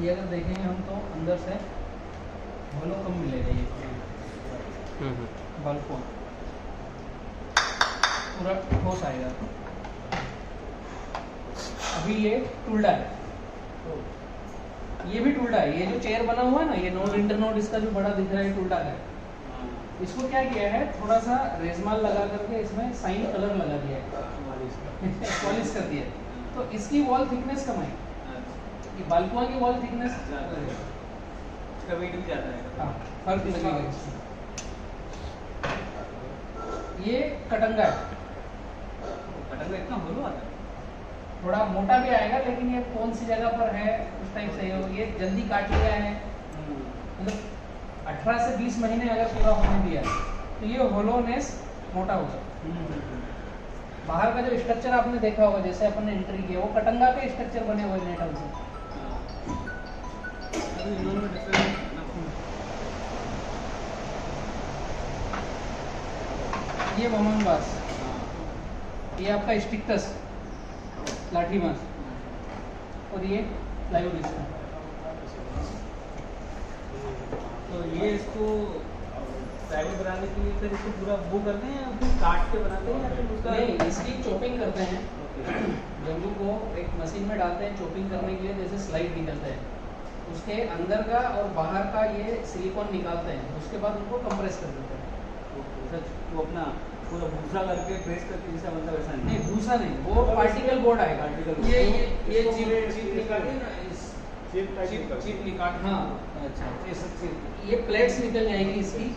ये अगर देखेंगे हम तो अंदर से होलो कम मिलेगा ये बल्ब को पूरा ठोस आएगा। अभी ये टुल्डा है, ये भी टुल्डा है। ये जो चेयर बना हुआ है ना, ये नोड इंटरनोड इसका जो बड़ा दिख रहा है टुल्डा है। इसको क्या किया है, थोड़ा सा रेजमाल लगा करके इसमें साइन कलर लगा दिया है, पॉलिश कर दिया है। तो इसकी वॉल थिकनेस कम है, ये बालकुआ की वॉल थिकनेस इसका वेट भी ज़्यादा है। हाँ, फर्क लगेगा इसमें। ये कटंगा है, कटंगा इतना होलो आता है, थोड़ा मोटा भी आएगा, लेकिन ये कौन सी जगह पर है उस टाइप से हो। ये जल्दी काट लिया है, मतलब 18 से 20 महीने अगर पूरा होने दिया तो ये होलोनेस मोटा हो जाए। बाहर का जो स्ट्रक्चर आपने देखा होगा, जैसे अपन ने एंट्री किया, वो कटंगा के स्ट्रक्चर बने हुए नेटल से। ये मोमन बास, ये आपका स्टिक्टस लाठी बांस, और ये प्लाईवुड इसका। तो ये इसको प्लाईवुड बनाने के लिए फिर इसको पूरा वो करते हैं या फिर काट के बनाते हैं या फिर उसका नहीं, इसकी चॉपिंग करते हैं। जम्बू को एक मशीन में डालते हैं चॉपिंग करने के लिए, जैसे स्लाइड निकलता है, उसके अंदर का और बाहर का ये सिलिकॉन निकालते हैं, उसके बाद उनको कंप्रेस कर देते हैं। वो अपना पूरा भूसा करके प्रेस करके जैसा बनता है वैसा नहीं, भूसा नहीं, वो पार्टिकल बोर्ड आएगा। ये चिप निकालिए ना, इस चिप निकाल। हाँ, अच्छा, ये सब चिप, ये प्लेट्स निकल जाएगी इसकी,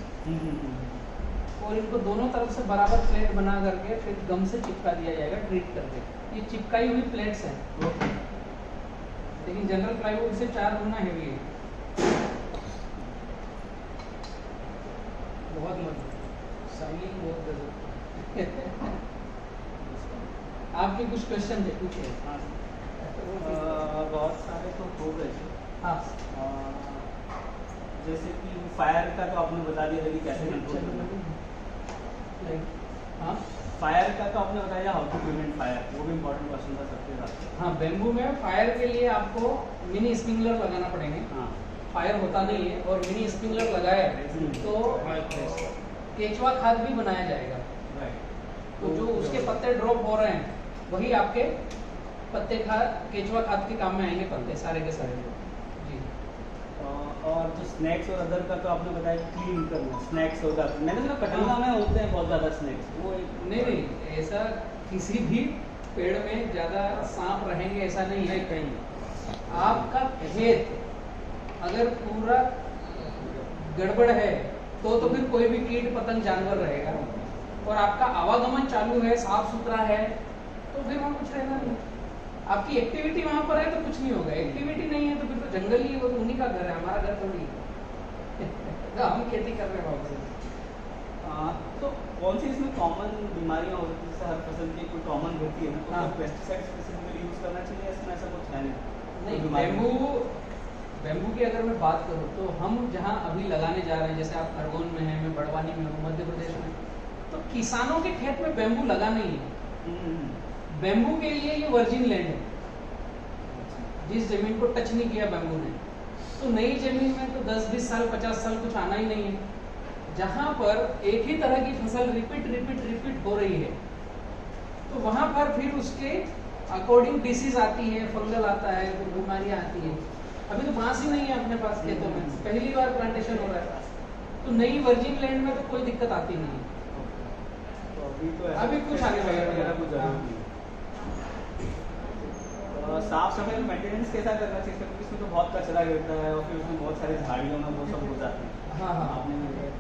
और इनको दोनों तरफ से बराबर प्लेट बना करके फिर गम से चिपका दिया जाएगा, ट्रीट करके। ये चिपकाई हुई प्लेट्स हैं, लेकिन जनरल प्लाईवुड से 4 गुना हेवी है, बहुत मजबूत, शाइनिंग बहुत गजब। आपके कुछ क्वेश्चन थे, पूछिए। बहुत सारे तो हो गए थे। हाँ, जैसे कि फायर का तो आपने बता दिया था कि कैसे कंट्रोल करना। हाँ, फायर का तो आपने बताया हाउ टू प्रिवेंट फायर, वो भी इम्पोर्टेंट क्वेश्चन था सबके साथ। हाँ, बेम्बू में फायर के लिए आपको मिनी स्प्रिंकलर लगाना पड़ेंगे। हाँ, फायर होता नहीं है, और मिनी स्प्रिंकलर लगाया तो केचुआ खाद भी बनाया जाएगा। तो जो उसके पत्ते ड्रॉप हो रहे हैं, वही आपके पत्ते केचुआ खाद के काम में आएंगे, पत्ते सारे के सारे। जी। और जो स्नैक्स और अदर का तो आपने बताया कि क्लीन करना, स्नैक्स होगा, मैंने सुना कटंगा में होते हैं बहुत ज़्यादा स्नैक्स, वो नहीं, ऐसा किसी भी पेड़ में ज़्यादा सांप रहेंगे ऐसा नहीं है कहीं। आपका खेत अगर पूरा गड़बड़ है तो फिर कोई भी कीट पतंग जानवर रहेगा, और आपका आवागमन चालू है, साफ सुथरा है, तो फिर वहाँ कुछ रहना नहीं। आपकी एक्टिविटी वहाँ पर है तो कुछ नहीं होगा, एक्टिविटी नहीं है तो फिर तो जंगल ही, वो तो उन्हीं का घर है, हमारा घर थोड़ी है। तो हम खेती कर रहे हैं वहाँ से। तो कौन सी इसमें कॉमन बीमारियाँ होती हैं, जैसे हर फसल की कोई कॉमन होती है ना, तो हाँ। पेस्टिसाइड स्पेसिफिकली यूज़ करना चाहिए, इसमें ऐसा कुछ है नहीं, बेम्बू की अगर मैं बात करूँ तो हम जहाँ अभी लगाने जा रहे हैं, जैसे आप खरगोन में हैं, मैं बड़वानी में हूँ, मध्य प्रदेश में, तो किसानों के खेत में बेम्बू लगा नहीं है। बेम्बू के लिए ये वर्जिन लैंड है, जिस जमीन को टच नहीं किया बेम्बू ने, तो नई जमीन में तो 10-20 साल 50 साल कुछ आना ही नहीं है। जहाँ पर एक ही तरह की फसल रिपीट हो रही है, तो वहाँ पर फिर उसके अकॉर्डिंग डिसीज आती है, फंगल आता है, तो बीमारियाँ आती हैं। अभी तो बांस ही नहीं है अपने पास खेतों में, पहली बार प्लांटेशन हो रहा है, तो नई वर्जिन लैंड में तो कोई दिक्कत आती नहीं है। तो अभी कुछ आने वाला वगैरह कुछ जरूरत नहीं है। साफ सफाई में मेंटेनेंस कैसा करना चाहिए, क्योंकि इसमें तो बहुत कचरा गिरता है और फिर उसमें बहुत सारे झाड़ियों में वो सब हो जाते हैं। हाँ, आपने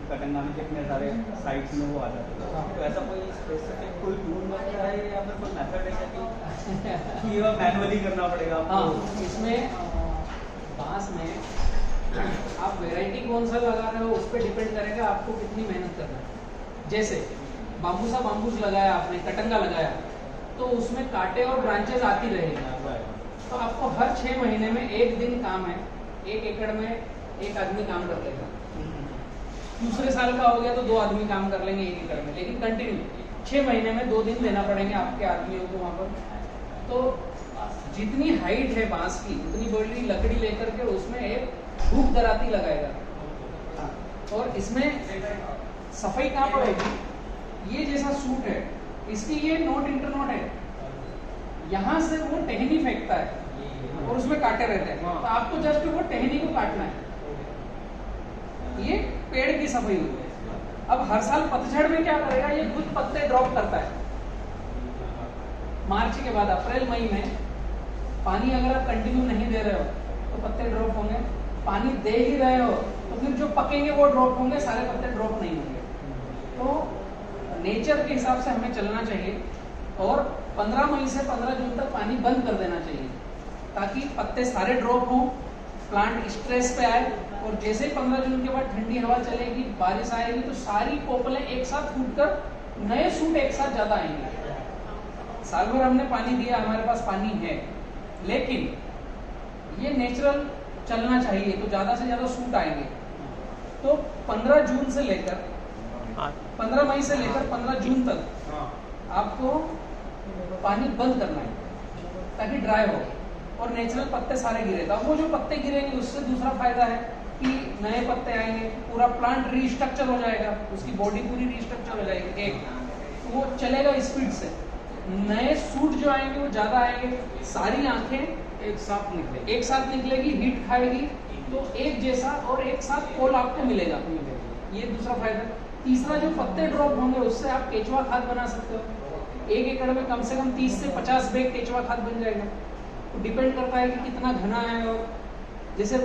कटंगा में कितने सारे साइट्स में वो आ जाते हैं, तो ऐसा कोई स्पेसिफिक कोई टूल बनता है या फिर कोई मेथड है कि ये मैनुअली करना पड़ेगा आपको? हाँ, इसमें बांस में आप वैरायटी कौन सा लगा रहे हो उस पर डिपेंड करेगा आपको कितनी मेहनत करना है। जैसे बाम्बूस लगाया आपने, कटंगा लगाया, तो उसमें कांटे और ब्रांचेस आती रहेगी, तो आपको हर 6 महीने में 1 दिन काम है, 1 एकड़ में 1 आदमी काम कर लेगा। दूसरे साल का हो गया तो 2 आदमी काम कर लेंगे 1 एकड़ में, लेकिन कंटिन्यू 6 महीने में 2 दिन देना पड़ेंगे आपके आदमियों को वहाँ पर। तो जितनी हाइट है बांस की उतनी बड़ी लकड़ी लेकर के उसमें एक हुक दराती लगाएगा। और इसमें सफाई कहाँ पड़ेगी, ये जैसा सूट है इसकी ये नोट इंटरनोट है, यहाँ से वो टहनी फेंकता है और उसमें कांटे रहते हैं, तो आपको जस्ट वो टहनी को काटना है। ये पेड़ की सफाई हुई है। अब हर साल पतझड़ में क्या करेगा, ये खुद पत्ते ड्रॉप करता है। मार्च के बाद अप्रैल मई में पानी अगर आप कंटिन्यू नहीं दे रहे हो तो पत्ते ड्रॉप होंगे, पानी दे ही रहे हो तो फिर जो पकेंगे वो ड्रॉप होंगे, सारे पत्ते ड्रॉप नहीं होंगे। तो नेचर के हिसाब से हमें चलना चाहिए और 15 मई से 15 जून तक पानी बंद कर देना चाहिए ताकि पत्ते सारे ड्रॉप हों, प्लांट स्ट्रेस पे आए। और जैसे ही 15 जून के बाद ठंडी हवा चलेगी, बारिश आएगी तो सारी पोपलें एक साथ फूटकर नए सूट एक साथ ज्यादा आएंगे। साल भर हमने पानी दिया, हमारे पास पानी है, लेकिन ये नेचुरल चलना चाहिए तो ज्यादा से ज्यादा सूट आएंगे। तो 15 जून से लेकर 15 मई से लेकर 15 जून तक आपको पानी बंद करना है ताकि ड्राई हो और नेचुरल पत्ते सारे गिरे। तो वो जो पत्ते गिरेंगे उससे दूसरा फायदा है कि नए पत्ते आएंगे, पूरा प्लांट रीस्ट्रक्चर हो जाएगा, उसकी बॉडी पूरी रीस्ट्रक्चर हो जाएगी, एक वो चलेगा स्पीड से, नए सूट जो आएंगे वो ज्यादा आएंगे, सारी आंखें एक साथ निकलेगी, हीट खाएगी, तो एक जैसा और एक साथ फूल आपको मिलेगा। ये दूसरा फायदा। तीसरा, जो पत्ते ड्रॉप होंगे उससे आप केचुआ खाद बना सकते हो। 1 एकड़ में कम से कम 30 से 50 बैग केचुआ खाद बन जाएगा। तो डिपेंड करता है कि कितना घना है। और जैसे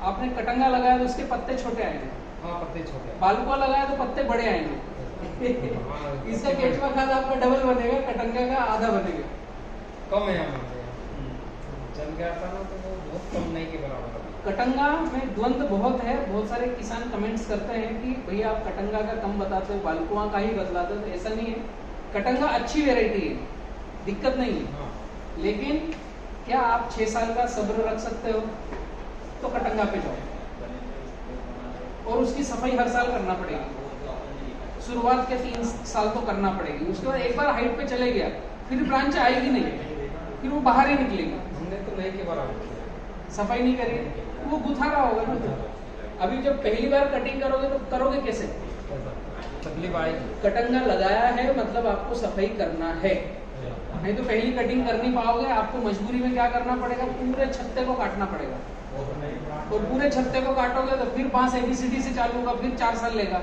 आपने कटंगा लगाया तो उसके पत्ते छोटे आएंगे, पत्ते छोटे, बालुआ लगाया तो पत्ते बड़े आएंगे। इसका केचुआ खाद आपका डबल बनेगा, कटंगा का आधा बनेगा। कम है चल गया था ना, तो वो बहुत कम नहीं के बराबर। कटंगा में द्वंद्व बहुत है, बहुत सारे किसान कमेंट्स करते हैं कि भैया आप कटंगा का कम बताते हो, बालकुआ का ही बतलाते हो। तो ऐसा नहीं है, कटंगा अच्छी वेराइटी है, दिक्कत नहीं है, लेकिन क्या आप 6 साल का सब्र रख सकते हो तो कटंगा पे जाओ। और उसकी सफाई हर साल करना पड़ेगी, शुरुआत के 3 साल तो करना पड़ेगी। उसके बाद एक बार हाइट पे चले गया फिर ब्रांच आएगी नहीं, फिर वो बाहर ही निकलेगी। हमने तो नहीं के बराबर सफाई नहीं करेगी वो गुथारा होगा ना। अभी जब पहली बार कटिंग करोगे तो करोगे कैसे, तकलीफ आएगी। कटंगा लगाया है मतलब आपको सफाई करना है, नहीं तो पहली कटिंग कर नहीं पाओगे। आपको मजबूरी में क्या करना पड़ेगा, पूरे छत्ते को काटना पड़ेगा। और पूरे छत्ते को काटोगे तो फिर बांस ABCD से चालू होगा, फिर 4 साल लेगा।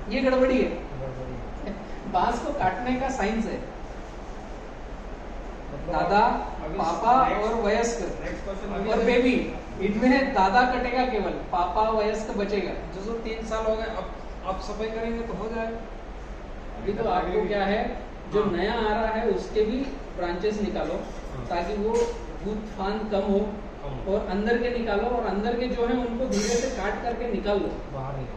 ये गड़बड़ी है। बांस को काटने का साइंस है। दादा, पापा और वयस्क और बेबी, इनमें दादा कटेगा केवल, पापा वयस्क बचेगा। जो 3 साल हो गए, अब आप सफाई करेंगे तो हो जाएगा। अभी तो आपको क्या है, जो नया आ रहा है उसके भी ब्रांचेस निकालो ताकि वो भूत फान कम हो, और अंदर के निकालो, और अंदर के जो है उनको धीरे से काट करके निकाल दो बाहर,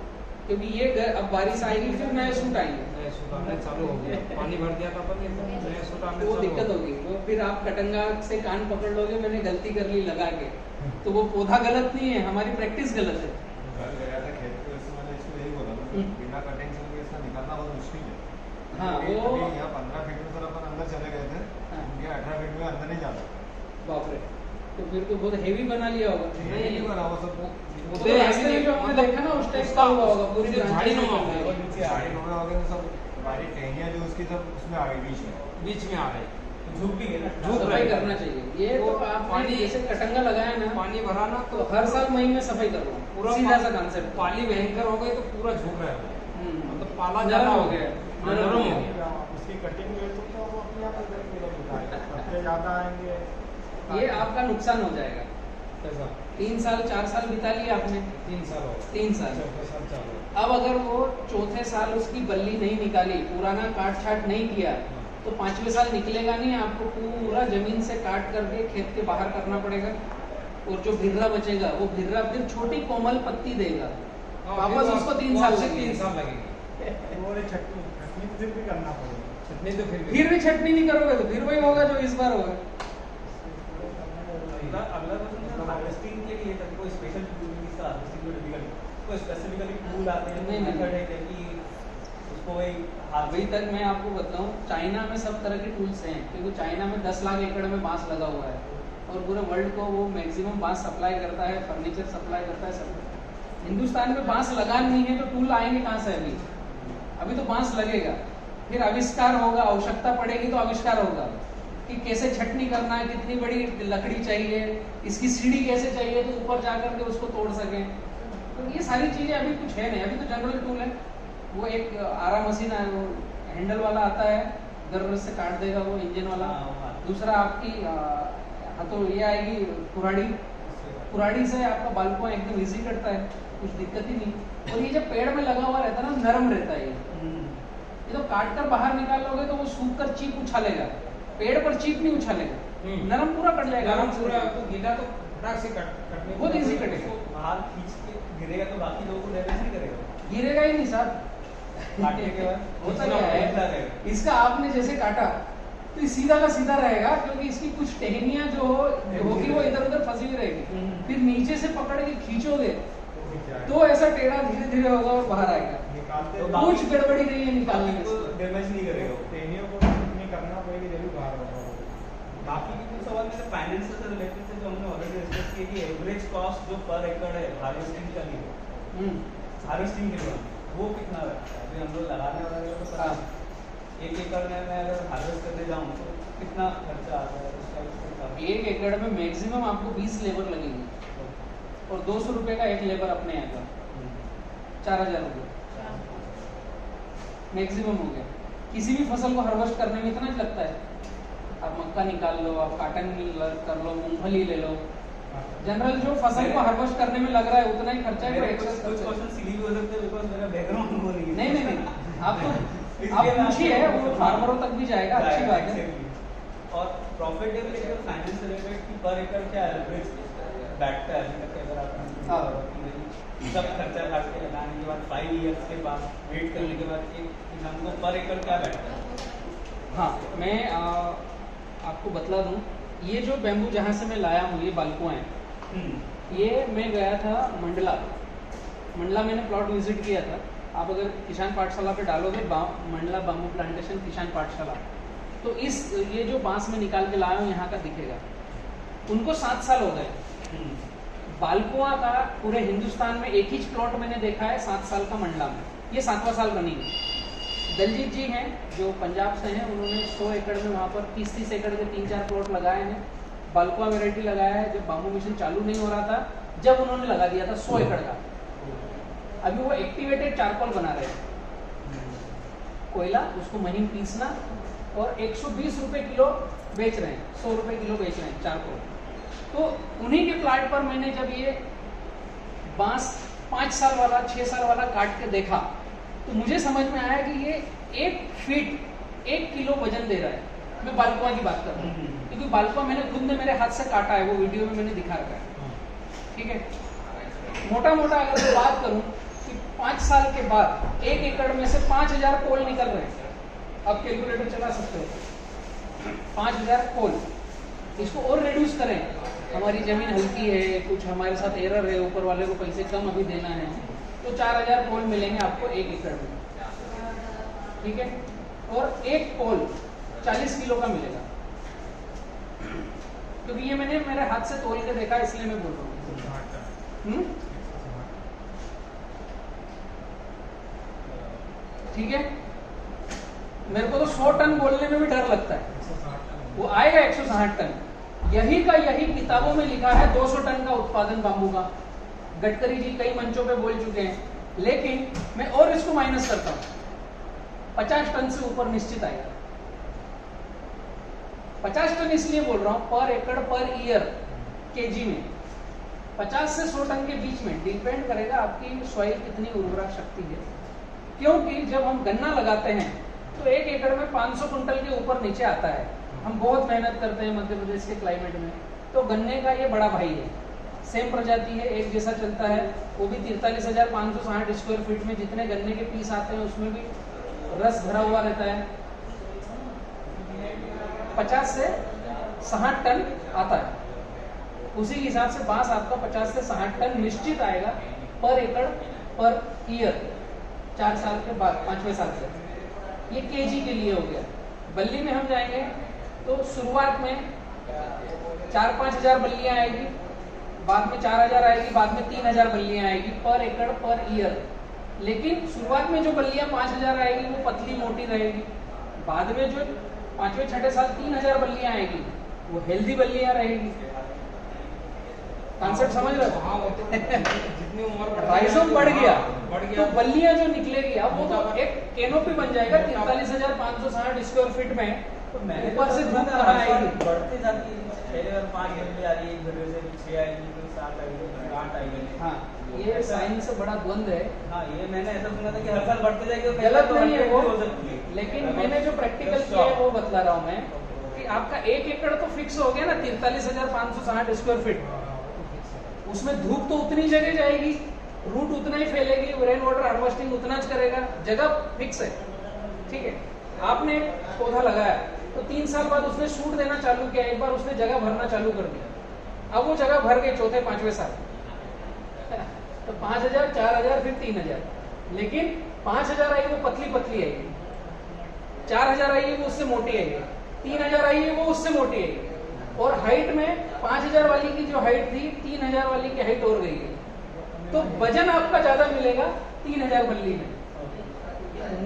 क्योंकि ये अब बारिश आएगी फिर नए सूट आएंगे, नए सूट आने चालू हो गया। पानी भर दिया था पर नए सूट आने वो दिक्कत होगी। वो फिर आप कटंगा से कान पकड़ लोगे, मैंने गलती कर ली लगा के, तो वो पौधा गलत नहीं है, हमारी प्रैक्टिस गलत है। बिना कटिंग से इसका निकालना बहुत मुश्किल है। हाँ, वो यहाँ 15 फीट में सर अपन अंदर चले गए थे, ये 18 फीट में अंदर नहीं जाता। बाप रे, तो फिर तो बहुत हेवी बना लिया होगा। नहीं बना वो सब, वो तो रास्ते में जो हमने देखा ना उस टाइप का हुआ होगा, पूरी झाड़ी नुमा ब्रांचेस होगा। में। गाड़ी हो गए सब, हमारी टहनियाँ जो उसकी सब उसमें आ गई बीच में आ रहे, झुक भी गए ना, सफाई करना चाहिए। ये तो आप पानी जैसे कटंगा लगाया ना, पानी भरा ना तो हर साल मई में सफाई करो, पूरा सीधा सा कॉन्सेप्ट। पाली भयंकर हो गई तो पूरा झुक रहा है, मतलब पाला नरम ज्यादा हो हो गया, गया, नरम हो गया। उसकी कटिंग में तो वो अपने आप पत्ते ज़्यादा आएंगे, ये आपका नुकसान हो जाएगा। कैसा 3 साल 4 साल बिता लिया आपने, 3 साल हो गए, 3 साल। चौथे साल चालू। अब अगर वो चौथे साल उसकी बल्ली नहीं निकाली, पुराना काट छाट नहीं किया, तो 5वें साल निकलेगा नहीं। आपको पूरा जमीन से काट करके खेत के बाहर करना पड़ेगा, और जो भिर्रा बचेगा वो भिर्रा फिर छोटी कोमल पत्ती देगा, वापस उसको 3 साल लगेंगे। 3 साल लगेंगे। छटनी फिर भी करना पड़ेगा। छटनी तो फिर भी छटनी नहीं करोगे तो फिर वही होगा जो इस बार होगा। अगला क्वेश्चन हार्वेस्टिंग के लिए ताकि कोई स्पेशल टूल इसका हार्वेस्टिंग में डिफिकल्ट कोई स्पेसिफिकली टूल आते हैं, नहीं, नहीं। मेथड है कि उसको वही हाथ अभी तक मैं आपको बताऊं, चाइना में सब तरह के टूल्स हैं, क्योंकि चाइना में 10 लाख एकड़ में बांस लगा हुआ है और पूरे वर्ल्ड को वो मैक्सिमम बांस सप्लाई करता है, फर्नीचर सप्लाई करता है सब। हिंदुस्तान में बांस लगा नहीं है तो टूल आएंगे कहाँ से? अभी तो बांस लगेगा, फिर आविष्कार होगा, आवश्यकता पड़ेगी तो आविष्कार होगा कि कैसे छटनी करना है, कितनी बड़ी लकड़ी चाहिए, इसकी सीढ़ी कैसे चाहिए तो ऊपर जाकर के उसको तोड़ सकें। तो ये सारी चीजें अभी कुछ है नहीं, अभी तो जनरल टूल है। वो एक आरा मशीन है, वो हैंडल वाला आता है, गर्र से काट देगा वो इंजन वाला। दूसरा आपकी तो ये आएगी कुराड़ी से आपका बालकुआ एकदम इजी कटता है, कुछ दिक्कत ही नहीं। और ये जब पेड़ में लगा हुआ रहता है ना, नरम रहता है ये तो काट कर बाहर निकाल लोगे तो वो सूख कर चीप उछालेगा, पेड़ पर चीप नहीं उछालेगा, नरम पूरा कट जाएगा। नरम पूरा तो गीला तो फटाक से कटने बहुत इजी कटेगा। बाहर खींच के गिरेगा तो बाकी लोगों को डैमेज नहीं करेगा, गिरेगा ही नहीं साहब। काटने के बाद होता क्या है, इसका आपने जैसे काटा तो ये सीधा का सीधा रहेगा, क्योंकि इसकी कुछ टहनियां जो होगी वो इधर उधर फंसी हुई रहेगी। फिर नीचे से पकड़ के खींचोगे तो ऐसा टेढ़ा धीरे धीरे होगा और बाहर आएगा। निकालते तो कुछ गड़बड़ी नहीं है निकालने में। डैमेज नहीं करेगा। ट्रेनियों को नहीं करना पड़ेगी, जरूर बाहर होगा। बाकी के कुछ सवाल मेरे फाइनेंस से रिलेटेड थे जो हमने ऑलरेडी डिस्कस किए कि एवरेज कॉस्ट जो पर एकड़ है हार्वेस्टिंग का लिए, हार्वेस्टिंग के लिए वो कितना रहता है? अभी हम लोग लगाने वाले तो पता है। 1 एकड़ में मैं अगर हार्वेस्ट करने जाऊँ तो कितना खर्चा आता है उसका? 1 एकड़ में मैक्सिमम आपको 20 लेबर लगेंगे और 200 रुपए का एक लेबर अपने आएगा, 4000 रुपये मैक्सिमम हो गया। किसी भी फसल को हार्वेस्ट करने में इतना ही लगता है। आप मक्का निकाल लो, आप काटन कर लो, मूंगफली ले लो, जनरल जो फसल को हार्वेस्ट करने में लग रहा है उतना ही खर्चा है। कुछ क्वेश्चन सिली भी हो सकते हैं बिकॉज़ मेरा बैकग्राउंड वो नहीं है। नहीं आप पूछिए, वो फार्मरों तक भी जाएगा, अच्छी बात है। और प्रॉफिटेबिलिटी और फाइनेंस रिलेटेड की पर एकड़ क्या एवरेज बैठता है अभी तक? अगर आप सब खर्चा काट के लगाने के बाद 5 इयर्स के बाद वेट करने के बाद एक किसान को पर एकड़ क्या बैठता है? हाँ, मैं आपको बतला दूं, ये जो बैम्बू जहाँ से मैं लाया हूँ, ये बालकुआ है, ये मैं गया था मंडला मैंने प्लॉट विजिट किया था। आप अगर किसान पाठशाला पे डालोगे मंडला बाम्बू प्लांटेशन किसान पाठशाला, तो ये जो बांस में निकाल के लाया हूँ यहाँ का दिखेगा। उनको 7 साल हो गए। बालकुआ का पूरे हिंदुस्तान में एक ही प्लॉट मैंने देखा है 7 साल का मंडला में, ये 7वां साल रनिंग है। दलजीत जी हैं जो पंजाब से हैं, उन्होंने 100 एकड़ में वहाँ पर 30-30 एकड़ के 3-4 प्लॉट लगाए हैं, बालकुआ वेराइटी लगाया है। जब बाम्बू मिशन चालू नहीं हो रहा था, जब उन्होंने लगा दिया था 100 एकड़ का। अभी वो एक्टिवेटेड चारकोल बना रहे हैं, कोयला, उसको महीन पीसना और 120 रुपए किलो बेच रहे हैं, 100 रुपए किलो बेच रहे हैं चारकोल। तो उन्हीं के प्लाट पर मैंने जब ये बांस 5 साल वाला 6 साल वाला काट के देखा तो मुझे समझ में आया कि ये 1 फीट 1 किलो वजन दे रहा है। मैं बालकुआ की बात कर रहा हूँ, क्योंकि बालकुआ मैंने खुद ने मेरे हाथ से काटा है, वो वीडियो में मैंने दिखा रखा है। ठीक है, मोटा मोटा अगर मैं बात करूं कि 5 साल के बाद 1 एकड़ में से 5000 पोल निकल रहे हैं। आप कैलकुलेटर चला सकते हो, 5000 पोल। इसको और रिड्यूस करें, हमारी जमीन हल्की है, कुछ हमारे साथ एरर है, ऊपर वाले को पैसे कम अभी देना है, तो 4000 पोल मिलेंगे आपको 1 एकड़ में। ठीक है, और 1 पोल 40 किलो का मिलेगा, क्योंकि ये मैंने मेरे हाथ से तोल के देखा, इसलिए मैं बोल रहा हूँ। ठीक है, मेरे को तो 100 टन बोलने में भी डर लगता है, वो आएगा 160 टन। यही का यही किताबों में लिखा है 200 टन का उत्पादन बाम्बू का। गडकरी जी कई मंचों पे बोल चुके हैं, लेकिन मैं और इसको माइनस करता हूं, 50 टन से ऊपर निश्चित आएगा। 50 टन इसलिए बोल रहा हूं, पर एकड़ पर ईयर केजी में 50 से 100 टन के बीच में, डिपेंड करेगा आपकी सॉइल कितनी उर्वरक शक्ति है। क्योंकि जब हम गन्ना लगाते हैं तो 1 एकड़ में 500 कुंटल के ऊपर नीचे आता है। हम बहुत मेहनत करते हैं मध्य प्रदेश के क्लाइमेट में, तो गन्ने का ये बड़ा भाई है, सेम प्रजाति है, एक जैसा चलता है। वो भी 43,560 स्क्वायर फीट में जितने गन्ने के पीस आते हैं उसमें भी रस भरा हुआ रहता है। 50 से 60 टन आता है। उसी हिसाब से बांस आपका 50 से 60 टन निश्चित आएगा पर एकड़ पर ईयर। 4 साल के बाद 5वें साल से। ये केजी के लिए हो गया। बल्ली में हम जाएंगे तो शुरुआत में 4-5 हजार बल्लियां आएगी, बाद में 4000 आएगी, बाद में 3000 बल्लियां आएगी पर एकड़ पर ईयर। लेकिन शुरुआत में जो बल्लियां 5000 आएगी वो पतली मोटी रहेगी, बाद में जो 5वें-6ठे साल 3000 बल्लियां आएगी वो हेल्दी बल्लियां रहेगी। कॉन्सेप्ट समझ रहे हो? जितनी उम्र राइजोम बढ़ गया बढ़ तो गया बल्लियां जो निकलेगी अब वो तो एक कैनोपी बन जाएगा 43,560 स्क्वायर फीट में। तो मैंने ऊपर से धूप कहाँ आएगी? बढ़ते जाती है, पहले बार 5 बल्ली आ रही है, एक घंटे से 6 आएगी, फिर 7 आएगी, फिर 8 आएगी। हाँ, ये साइंस से बड़ा द्वंद है। हाँ, ये मैंने ऐसा सुना था कि हर साल बढ़ते जाएगी, तो गलत तो नहीं है 100 वो, भी हो सकती है। लेकिन मैंने जो प्रैक्टिकल किया है वो बतला रहा हूँ मैं कि आपका 1 एकड़ तो फिक्स हो गया ना 43,560 स्क्वायर फीट। उसमें धूप तो उतनी जगह जाएगी, रूट उतना ही फैलेगी, रेन वाटर हार्वेस्टिंग उतना ज करेगा, जगह फिक्स है, ठीक है। आपने एक पौधा लगाया तो 3 साल बाद उसने शूट देना चालू किया, एक बार उसने जगह भरना चालू कर दिया, अब वो जगह भर गई 4थे-5वें साल तो 5000, 4000, फिर 3000। लेकिन 5000 आई वो पतली पतली आएगी, 4000 आई वो उससे मोटी आएगी, 3000 आई वो उससे मोटी आएगी, और हाइट में 5000 वाली की जो हाइट थी 3000 वाली की हाइट और गई है। तो वजन आपका ज्यादा मिलेगा 3000 बल्ली में,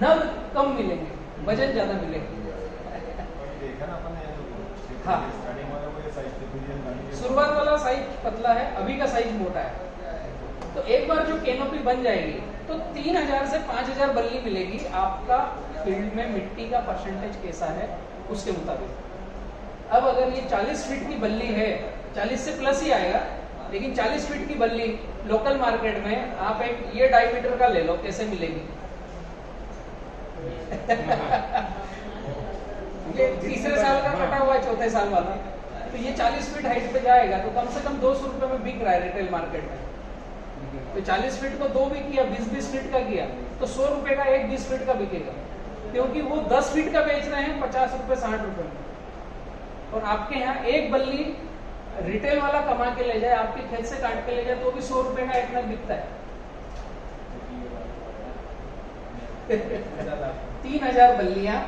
नग कम मिलेंगे, वजन ज्यादा मिलेगा। देखा ना अपन ने हाँ। स्टार्टिंग वाला वो ये साइज थे, शुरुआत वाला साइज पतला है, अभी का साइज मोटा है। तो एक बार जो कैनोपी बन जाएगी तो 3000 से 5000 बल्ली मिलेगी। आपका फील्ड में मिट्टी का परसेंटेज कैसा है उसके मुताबिक। अब अगर ये 40 फीट की बल्ली है, 40 से प्लस ही आएगा, लेकिन 40 फीट की बल्ली लोकल मार्केट में आप एक ये डायमीटर का ले लो, कैसे मिलेगी? ये तीसरे साल का कटा हुआ है, 4थे साल वाला, तो ये 40 फीट हाइट पे जाएगा तो कम से कम 200 रुपए में बिक रहा है रिटेल मार्केट में। तो 40 फीट को 2 भी किया, 20-20 फीट का किया तो 100 रुपए का एक 20 फीट का बिकेगा, क्योंकि वो 10 फीट का बेच रहे हैं 50 रुपए 60 रुपए में। और आपके यहाँ एक बल्ली रिटेल वाला कमा के ले जाए, आपके खेत से काट के ले जाए तो भी 100 रुपए का एक नग बिकता है। 3000 बल्लियां,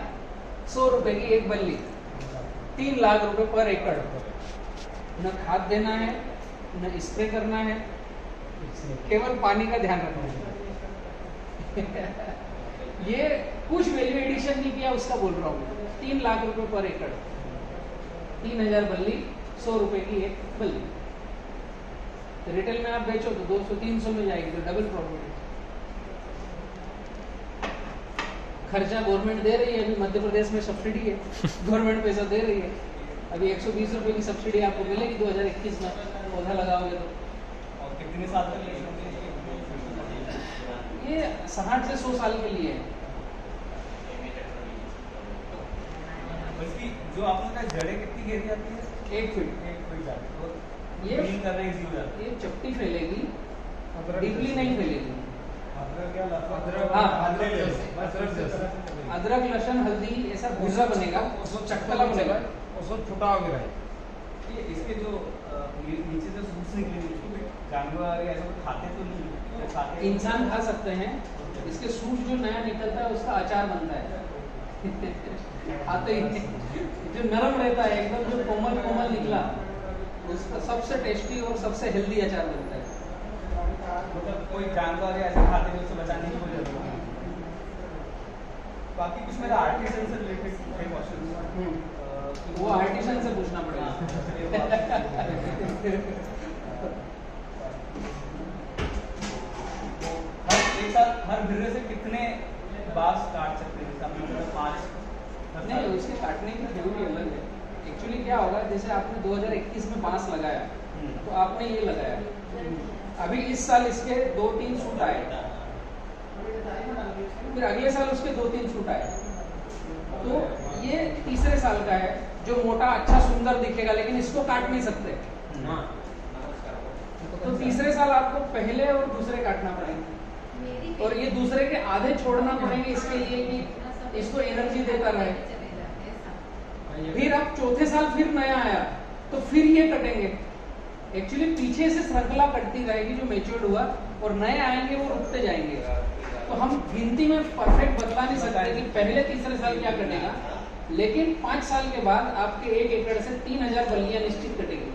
100 रुपए की एक बल्ली, 3 लाख रुपए पर एकड़। न खाद देना है, न स्प्रे करना है, केवल पानी का ध्यान रखना है। ये कुछ वैल्यू एडिशन नहीं किया उसका बोल रहा हूँ। 3 लाख रुपए पर एकड़, 3000 बल्ली, 100 रुपए की एक बल्ली। रिटेल में आप बेचो तो 200-300 में जाएगी, तो डबल प्रॉफिट है। खर्चा गवर्नमेंट दे रही है, अभी मध्य प्रदेश में सब्सिडी है, गवर्नमेंट पैसा दे रही है। अभी 120 रुपए की सब्सिडी आपको मिलेगी 2021 में पौधा लगाओगे तो। और कितने साल तक ये 60 से 100 साल के लिए है। बल्कि जो आपने कहा जड़ें कितनी गहरी आती है? 1 फीट। 1 फीट जाती है, तो ये क्लीन करना इजी हो जाता है। ये चपटी फैलेगी, डीपली नहीं फैलेगी। अदरक, लहसुन, हल्दी ऐसा भूसा बनेगा, चटकला बनेगा, उसको छुटा भी रहे। ये इसके जो नीचे से सूट्स निकलेंगे, इसको भी जानवर ऐसा कुछ खाते तो नहीं? या खाते हैं? इंसान खा सकते हैं। इसके सूट जो नया निकलता है उसका अचार बनता है। खाते ही नहीं। जो नरम रहता है एकदम, जो कोमल कोमल निकला, उसका सबसे टेस्टी और सबसे हेल्दी अचार बनता है। मतलब कोई जानवर ऐसे खाते हैं उससे बचाने की कोई जरूरत नहीं। बाकी कुछ मेरा आर्टिसन से रिलेटेड थे क्वेश्चन, वो आर्टिसन से पूछना पड़ेगा। एक साथ हर भिर्रे से कितने बांस काट सकते हैं? जैसे मतलब 5 नहीं, उसके काटने की थ्योरी अलग है। एक्चुअली क्या होगा, जैसे आपने 2021 में बांस लगाया तो आपने ये लगाया, अभी इस साल इसके 2-3 सूट आए, फिर अगले साल उसके 2-3 सूट आए, तो ये तीसरे साल का है जो मोटा अच्छा सुंदर दिखेगा, लेकिन इसको काट नहीं सकते। तो तीसरे साल आपको पहले और दूसरे काटना पड़ेंगे, और ये दूसरे के आधे छोड़ना पड़ेंगे इसके लिए कि इसको एनर्जी देता रहे। फिर अब चौथे साल फिर नया आया तो फिर ये कटेंगे। एक्चुअली पीछे से श्रृंखला कटती रहेगी जो मैच्योर्ड हुआ, और नए आएंगे वो रुकते जाएंगे। तो हम गिनती में परफेक्ट बतला नहीं सकते कि पहले तीसरे साल क्या कटेगा, लेकिन 5 साल के बाद आपके 1 एकड़ से 3000 बल्लियां निश्चित कटेगी,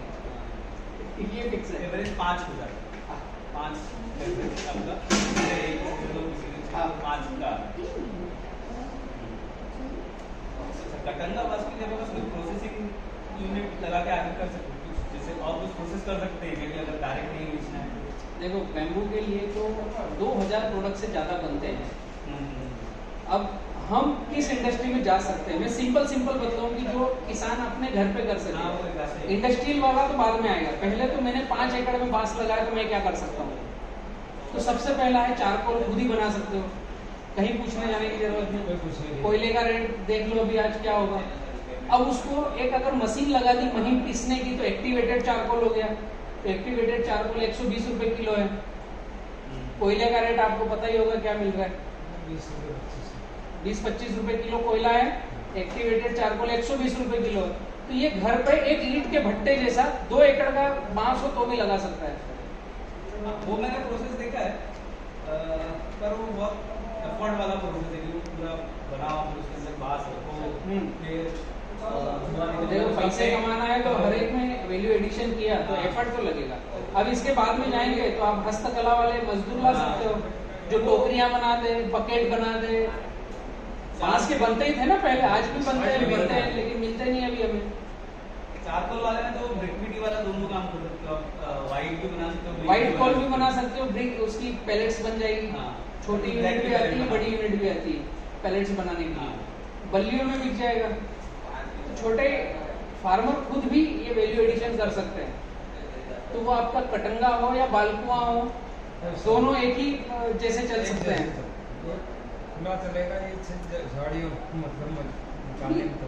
ये फिक्स है। एवरेज 5 हो जाता है, 5 एवरेज आपका, एक किलो हाँ। 5 का। कटंगा बस की जगह बस प्रोसेसिंग यूनिट लगा के आगे कर सकते हैं कुछ, जैसे और कुछ प्रोसेस कर सकते हैं कि अगर डायरेक्ट नहीं बेचना है। देखो बैम्बू के लिए तो 2000 प्रोडक्ट से ज़्यादा बनते हैं। अब हम किस इंडस्ट्री में जा सकते हैं, मैं सिंपल बताऊंगी जो किसान अपने घर पे कर सके। इंडस्ट्रियल वाला तो बाद में आएगा, पहले तो मैंने 5 एकड़ में बांस लगाया तो मैं क्या कर सकता हूँ। तो सबसे पहला है चारकोल खुद ही बना सकते हो, कहीं पूछने जाने की जरूरत नहीं। कोयले का रेट देख लो अभी आज क्या होगा। अब उसको एक अगर मशीन लगा दी महीन पीसने की तो एक्टिवेटेड चारकोल हो गया। तो एक्टिवेटेड चारकोल 120 रुपए किलो है। कोयले का रेट आपको पता ही होगा क्या मिल रहा है, 20-25 रुपए किलो कोयला है, एक्टिवेटेड चारकोल 120 रुपए किलो है। तो ये घर पे एक ईंट के भट्टे जैसा 2 एकड़ का बांस हो तो भी लगा सकता है। वो मैंने प्रोसेस देखा है, पर वो बहुत एफर्ट वाला प्रोसेस है कि वो पूरा बनाओ, फिर उसके अंदर बांस रखो, फिर देखो पैसे कमाना है तो हर एक में वैल्यू एडिशन किया तो एफर्ट तो लगेगा। अब इसके बाद में जाएंगे तो आप हस्तकला वाले मजदूर ला सकते हो जो टोकरियां बना दे, बकेट बना दे। बांस के बनते ही थे ना पहले, आज भी बनते हैं, मिलते हैं, लेकिन मिलते नहीं अभी हमें। चारकोल वाले में तो ब्रिक वाला दोनों काम कर सकते हो, वाइट भी बना सकते हो, व्हाइट कोल भी बना सकते हो, ब्रिक उसकी पैलेट्स बन जाएगी। हाँ। छोटी यूनिट भी आती है, बड़ी यूनिट भी आती है पैलेट्स बनाने के लिए, बल्लियों में बिक जाएगा। तो छोटे फार्मर खुद भी ये वैल्यू एडिशन कर सकते हैं। तो वो आपका कटंगा हो या बालकुआ हो, दोनों एक ही जैसे चल सकते हैं। ना चलेगा ये झाड़ियों मतलब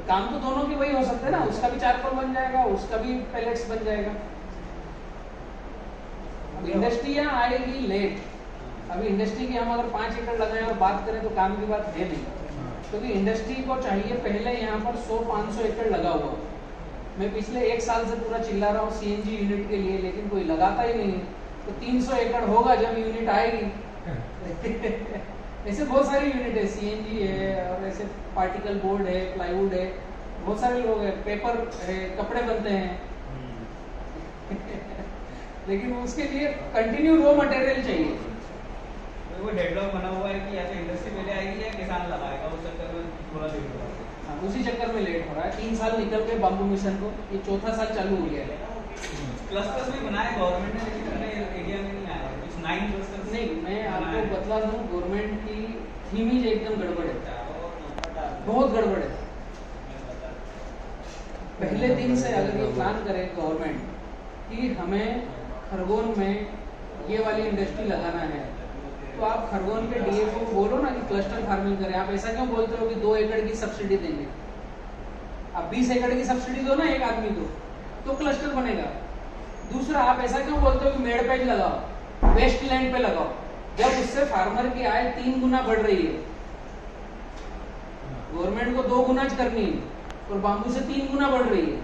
काम तो दोनों की वही हो सकते हैं ना, उसका भी चारकोल बन जाएगा, उसका भी पैलेट्स बन जाएगा। अब इंडस्ट्रियां आएगी लेट। अभी इंडस्ट्री की हम अगर 5 एकड़ लगाएं और बात करें तो काम की बात है नहीं, क्योंकि इंडस्ट्री को चाहिए पहले यहाँ पर 100-500 एकड़ लगा हुआ। मैं पिछले 1 साल से पूरा चिल्ला रहा हूँ CNG यूनिट के लिए, लेकिन कोई लगाता ही नहीं है। तो 300 एकड़ होगा जब यूनिट आएगी। ऐसे बहुत सारी यूनिट है, CNG है और ऐसे पार्टिकल बोर्ड है, प्लाईवुड है, बहुत सारे लोग हैं, पेपर है, कपड़े बनते हैं। लेकिन उसके लिए कंटिन्यू रॉ मटेरियल चाहिए। तो वो डेडलॉक बना हुआ है कि या तो इंडस्ट्री पहले आएगी या किसान लगाएगा, उस चक्कर में थोड़ा लेट हो रहा है। उसी चक्कर में लेट हो रहा है। 3 साल निकल गए बाम्बू मिशन को, ये 4था साल चालू हो गया है। क्लस्टर्स भी बनाए गवर्नमेंट ने, लेकिन अपने एरिया में नहीं आया कुछ। 9 क्लस्टर्स नहीं, मैं आपको बतला दूं, गवर्नमेंट की थीम ही एकदम गड़बड़ है, बहुत गड़बड़ है। पहले दिन से अगर ये प्लान करे गवर्नमेंट कि हमें खरगोन में ये वाली इंडस्ट्री लगाना है, तो आप खरगोन के DFO को बोलो ना कि क्लस्टर फार्मिंग करें। आप ऐसा क्यों बोलते हो कि 2 एकड़ की सब्सिडी देंगे? आप 20 एकड़ की सब्सिडी दो ना एक आदमी को, तो क्लस्टर बनेगा। दूसरा, आप ऐसा क्यों बोलते हो कि मेड़ पे लगाओ, वेस्ट लैंड पे लगाओ, जब उससे फार्मर की आय 3 गुना बढ़ रही है। गवर्नमेंट को 2 गुना करनी है और बाम्बू से 3 गुना बढ़ रही है,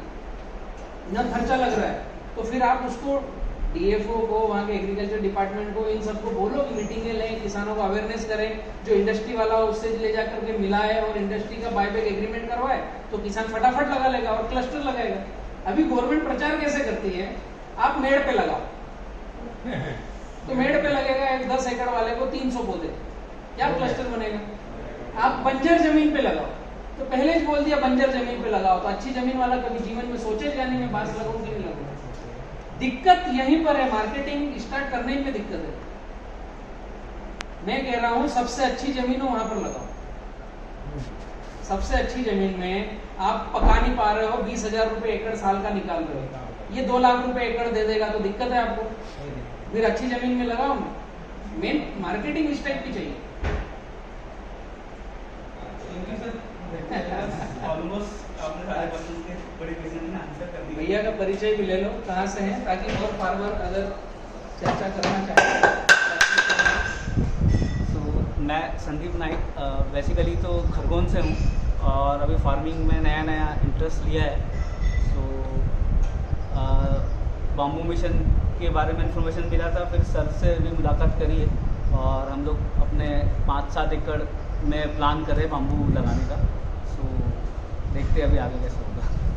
न खर्चा लग रहा है। तो फिर आप उसको DFO को, वहाँ के एग्रीकल्चर डिपार्टमेंट को, इन सबको बोलो कि मीटिंगें लें, किसानों को अवेयरनेस करें। जो इंडस्ट्री वाला उससे ले जा करके मिलाए और इंडस्ट्री का बायबैक एग्रीमेंट करवाए, तो किसान फटाफट लगा लेगा और क्लस्टर लगाएगा। अभी गवर्नमेंट प्रचार कैसे करती है, आप मेड़ पे लगाओ, तो मेड़ पे लगेगा 10 एकड़ वाले को 300 पौधे, क्या क्लस्टर बनेगा? आप बंजर जमीन पे लगाओ, तो पहले ही बोल दिया बंजर जमीन पे लगाओ, तो अच्छी जमीन वाला कभी जीवन में सोचेगा नहीं मैं बांस लगाऊं कि नहीं लगाऊं। दिक्कत यहीं पर है, मार्केटिंग स्टार्ट करने में दिक्कत है। मैं कह रहा हूं सबसे अच्छी जमीन हो वहां पर लगाओ। सबसे अच्छी जमीन में आप पका नहीं पा रहे हो, 20,000 रुपए एकड़ साल का निकाल रहे हो, ये 2 लाख रुपए एकड़ दे देगा, तो दिक्कत है आपको। फिर अच्छी जमीन में लगाओ। मेन मार्केटिंग इस टाइप की चाहिए। ऑलमोस्ट आपने सारे क्वेश्चंस के बड़े क्वेश्चन ने आंसर कर दिए। भैया का परिचय भी ले लो, कहाँ से हैं, ताकि और फार्मर अगर चर्चा करना चाहे। तो मैं संदीप नाइक, बेसिकली तो खरगोन से हूँ और अभी फार्मिंग में नया इंटरेस्ट लिया है। तो बाम्बू मिशन के बारे में इन्फॉर्मेशन मिला था, फिर सर से भी मुलाकात करी है। और हम लोग अपने 5-7 एकड़ में प्लान कर रहे हैं बाम्बू लगाने का। सो देखते हैं अभी आगे कैसे होगा।